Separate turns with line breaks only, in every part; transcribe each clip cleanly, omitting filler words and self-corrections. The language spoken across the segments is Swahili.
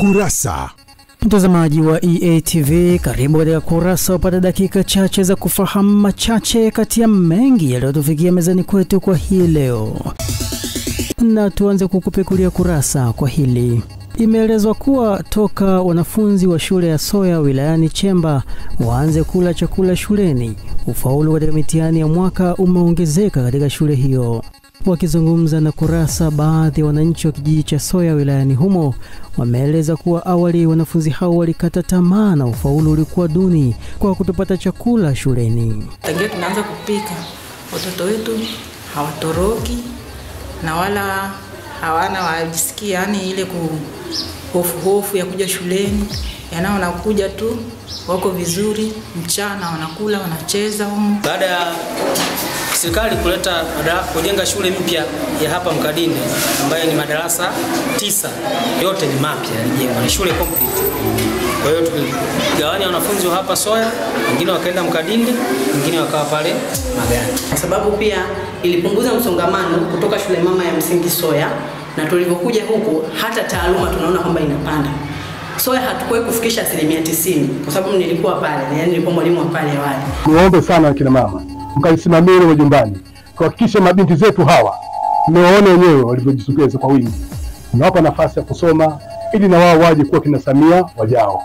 Kurasa.
Mtazamaji wa EATV, karibu katika Kurasa, upata dakika chache za kufahamu machache kati ya mengi yaliyotufikia mezani kwetu kwa hii leo. Na tuanze kukupekulia kurasa kwa hili. Imeelezwa kuwa toka wanafunzi wa shule ya Soya wilayani Chemba waanze kula chakula shuleni, ufaulu katika mitihani ya mwaka umeongezeka katika shule hiyo. Wakizungumza na Kurasa, baadhi ya wananchi wa kijiji cha Soya wilayani humo wameeleza kuwa awali wanafunzi hao walikata tamaa na ufaulu ulikuwa duni kwa kutopata chakula shuleni.
Tangia tunaanza kupika, watoto wetu hawatoroki na wala hawana wajisikia yani ile hofu ya kuja shuleni. Yana wanakuja tu wako vizuri, mchana wanakula, wanacheza huko.
Baada ya serikali kuleta kujenga shule mpya ya hapa Mkadinde ambayo ni madarasa 9, yote ni mapya yalijengwa, ni shule complete. Kwa hiyo tuligawanya wanafunzi wa hapa Soya, wengine wakaenda Mkadinde, wengine wakawa pale Magani.
Kwa sababu pia ilipunguza msongamano kutoka shule mama ya msingi Soya, na tulivyokuja huku hata taaluma tunaona kwamba inapanda. Soya hatukuwahi kufikisha 90% kwa sababu nilikuwa pale, yani nilikuwa mwalimu wa pale awali.
Niombe sana kina mama, mkaisimamie majumbani. Kuhakikisha mabinti zetu hawa mmewaona wenyewe walivyojisogeza kwa wingi. Tunawapa nafasi ya kusoma ili na wao waje kuwa kina Samia wajao.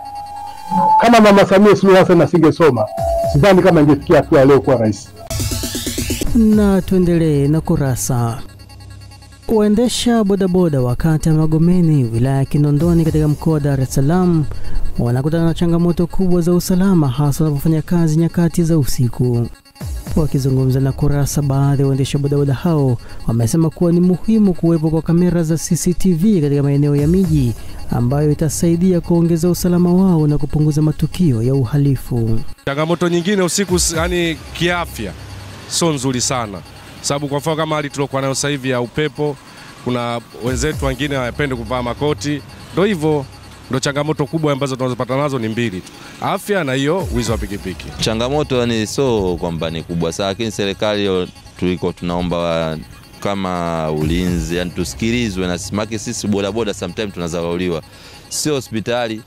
Kama Mama Samia Suluhu Hassan asingesoma, sidhani kama ingefikia hatua leo kuwa rais.
Na tuendelee na Kurasa. Waendesha bodaboda wakati ya Magomeni wilaya ya Kinondoni katika mkoa wa Dar es Salaam wanakutana na changamoto kubwa za usalama, hasa wanapofanya kazi nyakati za usiku. Wakizungumza na Kurasa, baadhi ya waendesha bodaboda hao wamesema kuwa ni muhimu kuwepo kwa kamera za CCTV katika maeneo ya miji ambayo itasaidia kuongeza usalama wao na kupunguza matukio ya uhalifu.
Changamoto nyingine usiku, yani kiafya, sio nzuri sana. Sababu kwa mfano kama hali tulokuwa nayo sasa hivi ya upepo, kuna wenzetu wengine hawapende kuvaa makoti. Ndio hivyo, ndio changamoto kubwa ambazo tunazopata nazo ni mbili tu. Afya na hiyo wizi wa pikipiki.
Changamoto yani sio kwamba ni kubwa sana, lakini serikali tuliko tunaomba kama ulinzi, yani tusikilizwe na simaki sisi bodaboda sometimes tunazalauliwa. Sio hospitali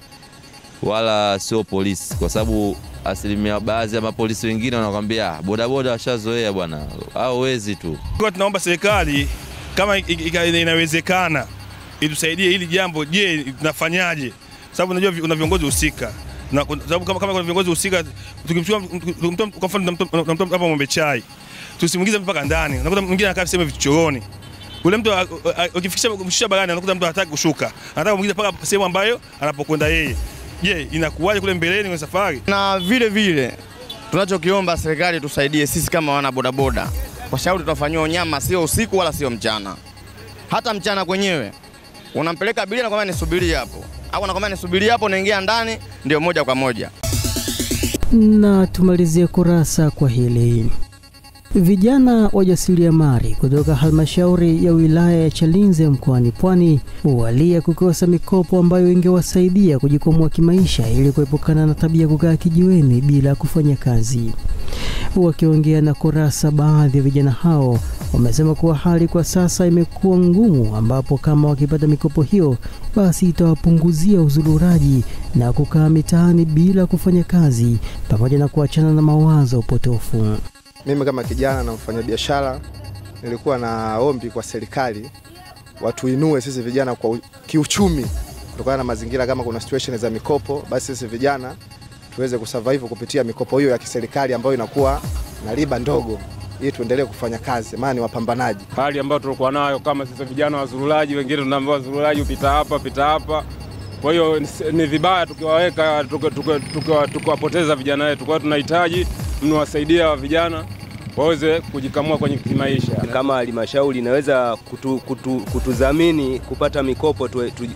wala sio polisi, kwa sababu asilimia baadhi ya mapolisi wengine wanakuambia bodaboda washazoea bwana, au wezi tu.
Kwa tunaomba serikali kama inawezekana itusaidie hili jambo. Je, tunafanyaje? Sababu unajua una viongozi husika. Na sababu kama kuna viongozi husika, tukimtoa kwa mfano hapa Mombe Chai, tusimuingize mpaka ndani. Unakuta mwingine anakaa sema vichochoroni. Ule mtu ukifikisha barani anakuta mtu hataki kushuka, anataka mwingine mpaka sehemu ambayo anapokwenda yeye. Je, inakuwaje kule mbeleni kwa safari?
Na vile tunachokiomba serikali tusaidie sisi kama wana bodaboda. Kwa shauri tutafanywa unyama, sio usiku wala sio mchana. Hata mchana kwenyewe unampeleka abiria na kwamba nisubiri hapo, au anakwambia nisubiri hapo, naingia ndani ndio moja kwa moja.
Na tumalizie Kurasa kwa hili. Vijana wajasiriamali kutoka halmashauri ya wilaya ya Chalinze mkoani Pwani walia kukosa mikopo ambayo ingewasaidia kujikwamua kimaisha ili kuepukana na tabia kukaa kijiweni bila kufanya kazi. Wakiongea na Kurasa, baadhi ya vijana hao wamesema kuwa hali kwa sasa imekuwa ngumu, ambapo kama wakipata mikopo hiyo basi itawapunguzia uzururaji na kukaa mitaani bila kufanya kazi, pamoja na kuachana na mawazo potofu.
Mimi kama kijana na mfanyabiashara nilikuwa na ombi kwa serikali watuinue sisi vijana kwa kiuchumi, kutokana na mazingira kama kuna situation za mikopo, basi sisi vijana tuweze kusurvive kupitia mikopo hiyo ya kiserikali ambayo inakuwa na riba ndogo, ili tuendelee kufanya kazi, maana ni wapambanaji.
Hali ambayo tulikuwa nayo kama sisi vijana wazururaji, wengine tunaambiwa wazururaji upita hapa. Kwa hiyo ni vibaya tukiwaweka tukiwapoteza vijana wetu. Kwa hiyo tunahitaji mnawasaidia vijana waweze kujikamua kwenye kimaisha.
Kama halmashauri inaweza kutudhamini kupata mikopo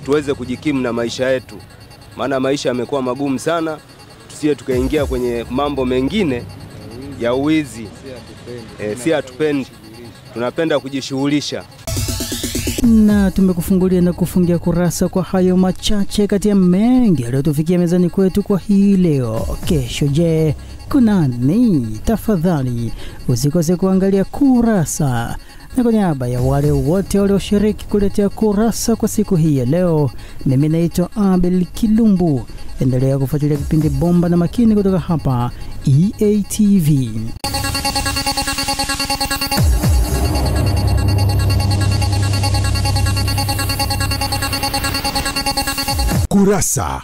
tuweze kujikimu na maisha yetu. Maana maisha yamekuwa magumu sana, tusije tukaingia kwenye mambo mengine ya uwizi. Si hatupendi. Tunapenda kujishughulisha.
Na tumekufungulia na kufungia Kurasa kwa hayo machache kati ya mengi yaliyotufikia mezani kwetu kwa hii leo. Kesho je, kuna nini? Tafadhali usikose kuangalia Kurasa. Na kwa niaba ya wale wote walioshiriki kuletea Kurasa kwa siku hii ya leo, mimi naitwa Abel Kilumbu. Endelea kufuatilia kipindi bomba na makini kutoka hapa EATV.
Kurasa.